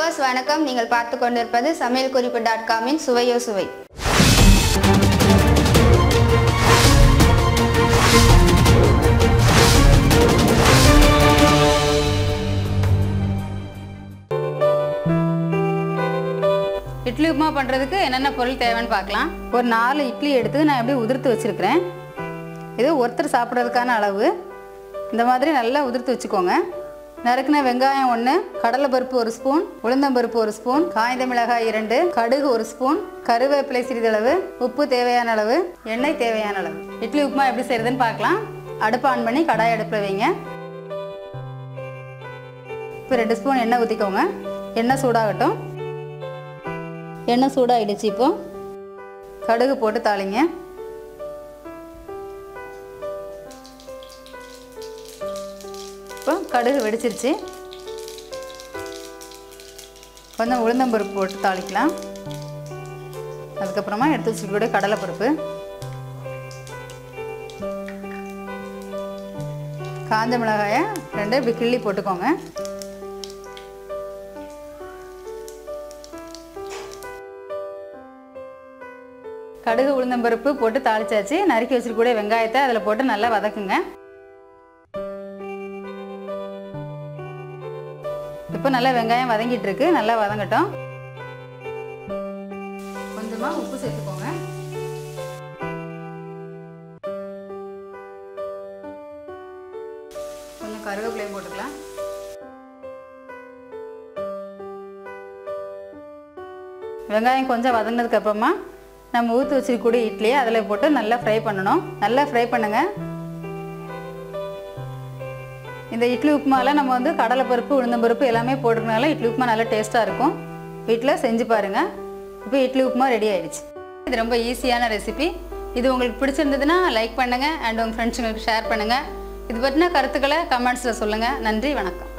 Viewers வணக்கம். நீங்கள் பார்த்து கொண்டிருப்பது சமையல்குறிப்பு.com இன் சுவையோ சுவை. இட்லி உப்புமா பண்ணுறதுக்கு என்னென்ன பொருள் தேவைன்னு பார்க்கலாம். ஒரு 4 இட்லி எடுத்து நான் எப்படி உதிர்த்து வச்சுருக்கிறேன். இது ஒருத்தர் சாப்பிட்றதுக்கான அளவு. இந்த மாதிரி நல்லா உதிர்த்து வச்சுக்கோங்க. நறுக்கின வெங்காயம் 1, கடலைப்பருப்பு 1 ஸ்பூன், உளுந்தம்பருப்பு 1 ஸ்பூன், காய்ந்த மிளகாய் 2, கடுகு 1 ஸ்பூன், கருவேப்பிலை சிறிதளவு, உப்பு தேவையான அளவு, எண்ணெய் தேவையான அளவு. இட்லி உப்புமா எப்படி செய்யறதுன்னு பார்க்கலாம். அடுப்பு ஆன் பண்ணி கடாய் அடுப்பில் வைங்க. இப்போ 2 ஸ்பூன் எண்ணெய் ஊற்றிக்கோங்க. எண்ணெய் சூடாகட்டும். எண்ணெய் சூடாகிடுச்சு. இப்போ கடுகு போட்டு தாளிங்க. இப்போ கடுகு வெடிச்சிருச்சு. கொஞ்சம் உளுந்தம்பருப்பு போட்டு தாளிக்கலாம். அதுக்கப்புறமா எடுத்து வச்சுக்கூட கடலைப்பருப்பு, காஞ்ச மிளகாயை 2 இப்படி கிள்ளி போட்டுக்கோங்க. கடுகு உளுந்தம்பருப்பு போட்டு தாளிச்சாச்சு. நறுக்கி வச்சுக்கூட வெங்காயத்தை அதில் போட்டு நல்லா வதக்குங்க. இப்போ நல்லா வெங்காயம் வதங்கிட்டு இருக்கு. நல்லா வதங்கட்டும். கொஞ்சமா உப்பு சேர்த்துக்கோங்க. கொஞ்சம் கருவேப்பிலையும் போட்டுக்கலாம். வெங்காயம் கொஞ்சம் வதங்கினதுக்கு அப்புறமா நம்ம ஊற்றி வச்சிருக்கக்கூடிய இட்லியை அதில் போட்டு நல்லா ஃப்ரை பண்ணணும். நல்லா ஃப்ரை பண்ணுங்க. இந்த இட்லி உப்புமாவில் நம்ம கடலைப்பருப்பு உளுந்தம்பருப்பு எல்லாமே போட்டுறதுனால இட்லி உப்புமா நல்லா டேஸ்ட்டாக இருக்கும். வீட்டில் செஞ்சு பாருங்கள். இப்போ இட்லி உப்புமா ரெடி ஆகிடுச்சு. இது ரொம்ப ஈஸியான ரெசிபி. இது உங்களுக்கு பிடிச்சிருந்ததுன்னா லைக் பண்ணுங்கள் அண்ட் உங்கள் ஃப்ரெண்ட்ஸுங்களுக்கு ஷேர் பண்ணுங்கள். இது பற்றின கருத்துக்களை கமெண்ட்ஸில் சொல்லுங்கள். நன்றி, வணக்கம்.